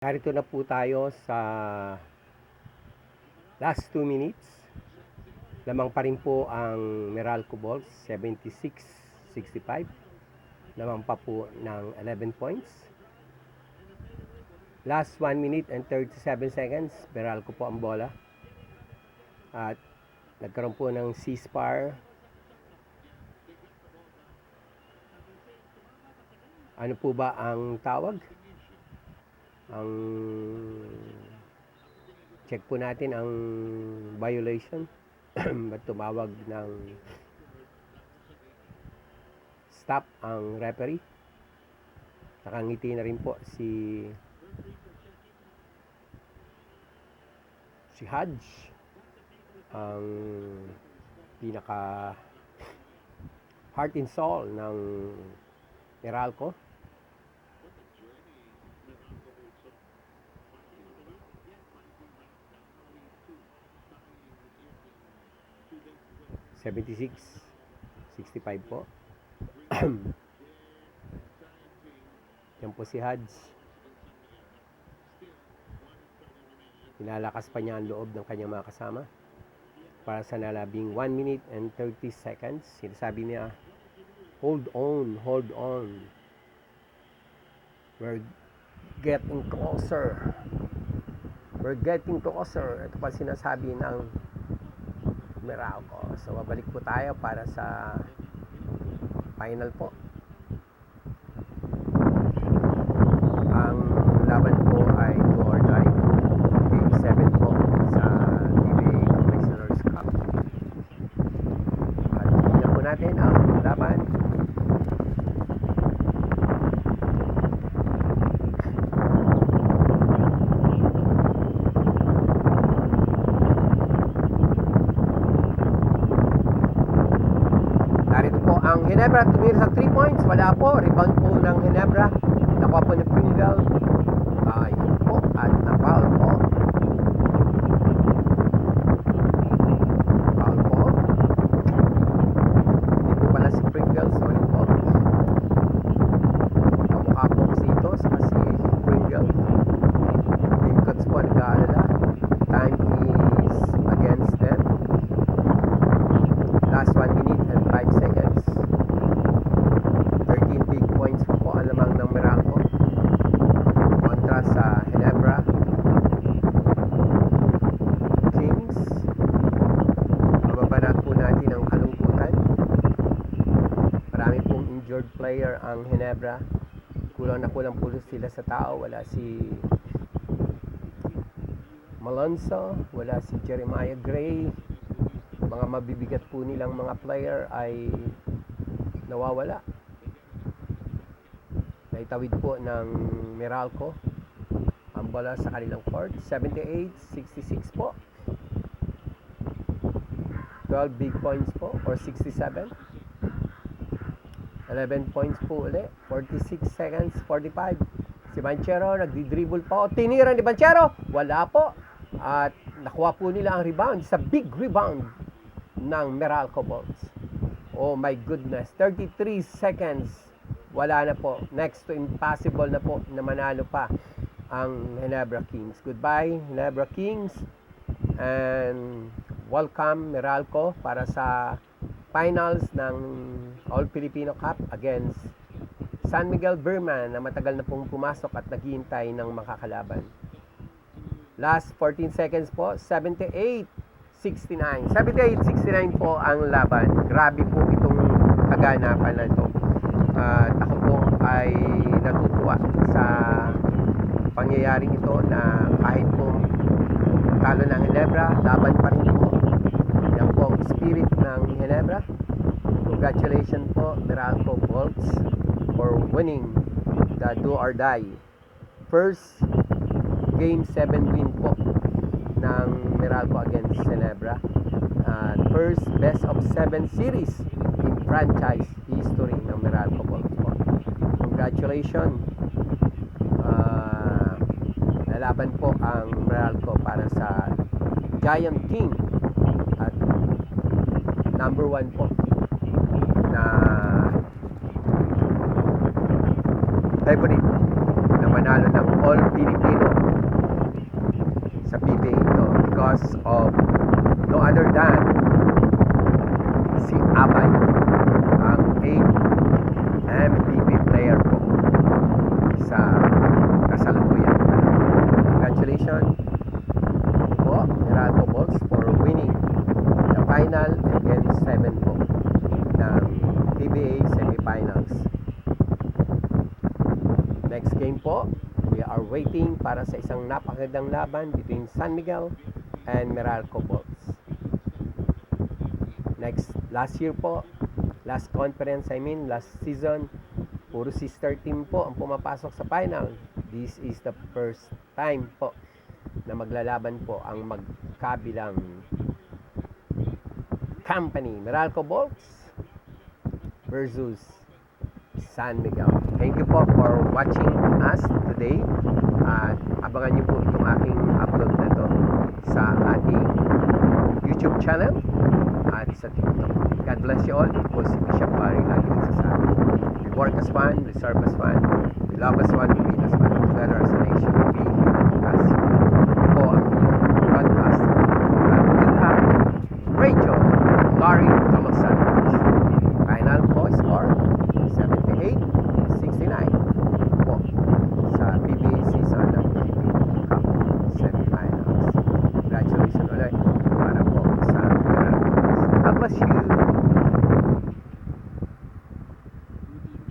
Narito na po tayo sa last 2 minutes. Lamang pa rin po ang Meralco Balls, 76-65. Lamang pa po ng 11 points. Last 1 minute and 37 seconds, Meralco po ang bola. At nagkaroon po ng ceasefire. Ano po ba ang tawag? Ang check po natin ang violation. Ba't tumawag ng stop ang referee? Nakangiti na rin po si Hodge, ang pinaka heart and soul ng Meralco. $76-65 po. Yan po si Hodge. Pinalakas pa niya ang loob ng kanyang mga kasama para sa nalabing 1 minute and 30 seconds. Sinasabi niya, hold on, hold on. We're getting closer. We're getting closer. Ito pa sinasabi ng Meralco. So, babalik po tayo para sa final po. Ang laban po ay do or die. Game 7 po sa PBA Commissioner's Cup. At tingnan po natin ang laban. Ang Ginebra tumira sa 3 points, wala po. Rebound po ng Ginebra. Nakuha po ni Pringle. Yun po. At na-foul po. Foul po. Hindi po pala si Pringle. Sorry po. Kamukha po si ito. Saka si Pringle. Team coach po nag-aalala. Time is against them. Last 1 minute and 5 seconds. 13 big points po ang lamang ng Meralco kontra sa Ginebra Kings. Mababanat po natin ang kalungkutan. Marami pong injured player ang Ginebra. Kulang na kulang po sila sa tao. Wala si Malonzo, wala si Jeremiah Gray. Mga mabibigat po nilang mga player ay nawawala. Naitawid po ng Meralco ang bola sa kanilang court. 78-66 po. 12 big points po or 67. 11 points po ulit. 46 seconds, 45. Si Banchero nagdi-dribble po. Tinira ni Banchero. Wala po. At nakuha po nila ang rebound. It's a big rebound ng Meralco Balls. Oh my goodness. 33 seconds. Wala na po. Next to impossible na po na manalo pa ang Ginebra Kings. Goodbye, Ginebra Kings. And welcome, Meralco, para sa finals ng All-Filipino Cup against San Miguel Berman na matagal na pong pumasok at naghihintay ng makakalaban. Last 14 seconds po. 78-69. 78-69 po ang laban. Grabe po itong kaganapan na ito. Ako po ay natutuwa sa pangyayaring ito na kahit po talo ng Ginebra, laban pa rin po. Yan po ang spirit ng Ginebra. Congratulations po, Meralco Balls, for winning the do or die. First Game 7 win po ng Meralco against Ginebra. First best of 7 series in franchise history ng Meralco Balls po. Congratulations. Nalaban po ang Meralco para sa Giant King at number 1 po na favorite na manalo ng All-Filipino because of no other than si Abay, ang 8th MVP player po sa kasalukuyan. Congratulations po, Meralco Bolts, for winning the final and Game 7 po ng PBA semifinals. Next game po, we are waiting para sa isang napakagandang laban between San Miguel and Meralco Bolts. Last year po, last season, puro sister team po ang pumapasok sa final. This is the first time po na maglalaban po ang magkabilang company, Meralco Bolts versus San Miguel. Thank you po for watching us today. At abangan niyo po itong aking upload na to sa ating YouTube channel at sa TikTok. God bless you all. Ito po si Bishop Barry, lagi nagsasabi. We work as one, we serve as one, we love as one, we lead as one. Together as a nation, we as po ang inyong broadcaster. Good luck, Rachel Larry Tolosan.